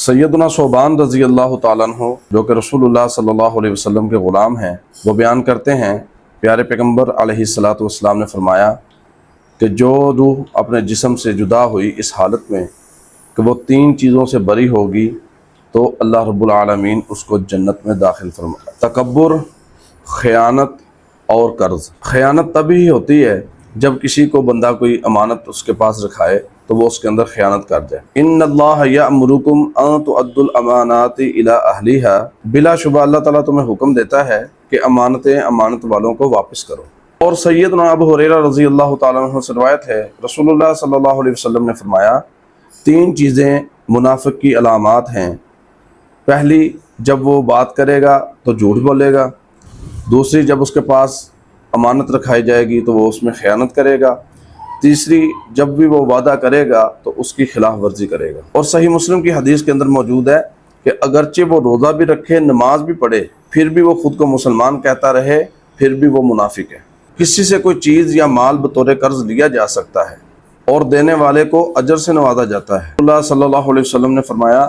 سیدنا صوبان رضی اللہ تعالیٰ عنہ جو کہ رسول اللہ صلی اللہ علیہ وسلم کے غلام ہیں، وہ بیان کرتے ہیں پیارے پیغمبر علیہ السلام نے فرمایا کہ جو روح اپنے جسم سے جدا ہوئی اس حالت میں کہ وہ 3 چیزوں سے بری ہوگی تو اللہ رب العالمین اس کو جنت میں داخل فرمائے۔ تکبر، خیانت اور قرض۔ خیانت تبھی ہوتی ہے جب کسی کو بندہ کوئی امانت اس کے پاس رکھائے تو وہ اس کے اندر خیانت کر جائے۔ ان اللہ یأمرکم ان تؤدوا الامانات الی اہلھا، بلا شبہ اللہ تعالیٰ تمہیں حکم دیتا ہے کہ امانتیں امانت والوں کو واپس کرو۔ اور سیدنا ابو ہریرہ رضی اللہ تعالیٰ عنہ سے روایت ہے، رسول اللہ صلی اللہ علیہ وسلم نے فرمایا 3 چیزیں منافق کی علامات ہیں۔ پہلی، جب وہ بات کرے گا تو جھوٹ بولے گا۔ دوسری، جب اس کے پاس امانت رکھائی جائے گی تو وہ اس میں خیانت کرے گا۔ تیسری، جب بھی وہ وعدہ کرے گا تو اس کی خلاف ورزی کرے گا۔ اور صحیح مسلم کی حدیث کے اندر موجود ہے کہ اگرچہ وہ روزہ بھی رکھے، نماز بھی پڑھے، پھر بھی وہ خود کو مسلمان کہتا رہے، پھر بھی وہ منافق ہے۔ کسی سے کوئی چیز یا مال بطور قرض لیا جا سکتا ہے اور دینے والے کو اجر سے نوازا جاتا ہے۔ اللہ صلی اللہ علیہ وسلم نے فرمایا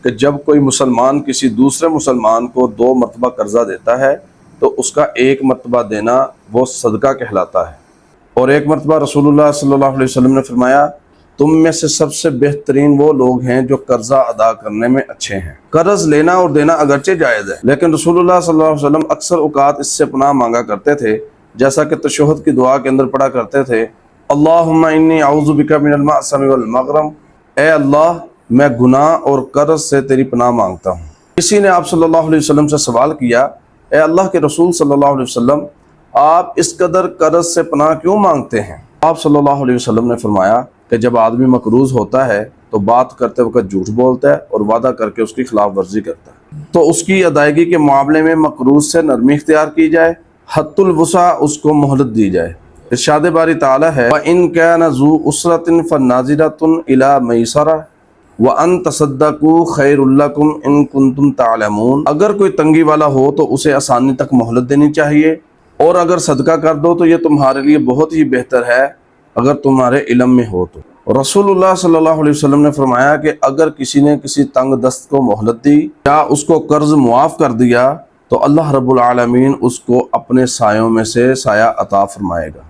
کہ جب کوئی مسلمان کسی دوسرے مسلمان کو 2 مرتبہ قرضہ دیتا ہے تو اس کا 1 مرتبہ دینا وہ صدقہ کہلاتا ہے۔ اور 1 مرتبہ رسول اللہ صلی اللہ علیہ وسلم نے فرمایا تم میں سے سب سے بہترین وہ لوگ ہیں جو قرضہ ادا کرنے میں اچھے ہیں۔ قرض لینا اور دینا اگرچہ جائز ہے، لیکن رسول اللہ صلی اللہ علیہ وسلم اکثر اوقات اس سے پناہ مانگا کرتے تھے، جیسا کہ تشہد کی دعا کے اندر پڑھا کرتے تھے، اللہم انی اعوذ بک من المأثم والمغرم، اے اللہ میں گناہ اور قرض سے تیری پناہ مانگتا ہوں۔ کسی نے آپ صلی اللہ علیہ وسلم سے سوال کیا، اے اللہ کے رسول صلی اللہ علیہ وسلم، آپ اس قدر قرض سے پناہ کیوں مانگتے ہیں؟ آپ صلی اللہ علیہ وسلم نے فرمایا کہ جب آدمی مقروض ہوتا ہے تو بات کرتے وقت جھوٹ بولتا ہے اور وعدہ کر کے اس کی خلاف ورزی کرتا ہے، تو اس کی ادائیگی کے معاملے میں مقروض سے نرمی اختیار کی جائے، حد الوسع اس کو مہلت دی جائے۔ ارشاد باری تعالیٰ ہے وَإِن كَانَ ذُو عُسْرَةٍ فَنَاظِرَةٌ إِلَىٰ مَيْسَرَةٍ وَأَن تَصَدَّقُوا خَيْرٌ لَكُمْ إِن كُنتُمْ تَعْلَمُونَ۔ اگر کوئی تنگی والا ہو تو اسے آسانی تک مہلت دینی چاہیے، اور اگر صدقہ کر دو تو یہ تمہارے لیے بہت ہی بہتر ہے اگر تمہارے علم میں ہو تو۔ رسول اللہ صلی اللہ علیہ وسلم نے فرمایا کہ اگر کسی نے کسی تنگ دست کو مہلت دی یا اس کو قرض معاف کر دیا تو اللہ رب العالمین اس کو اپنے سایوں میں سے سایہ عطا فرمائے گا۔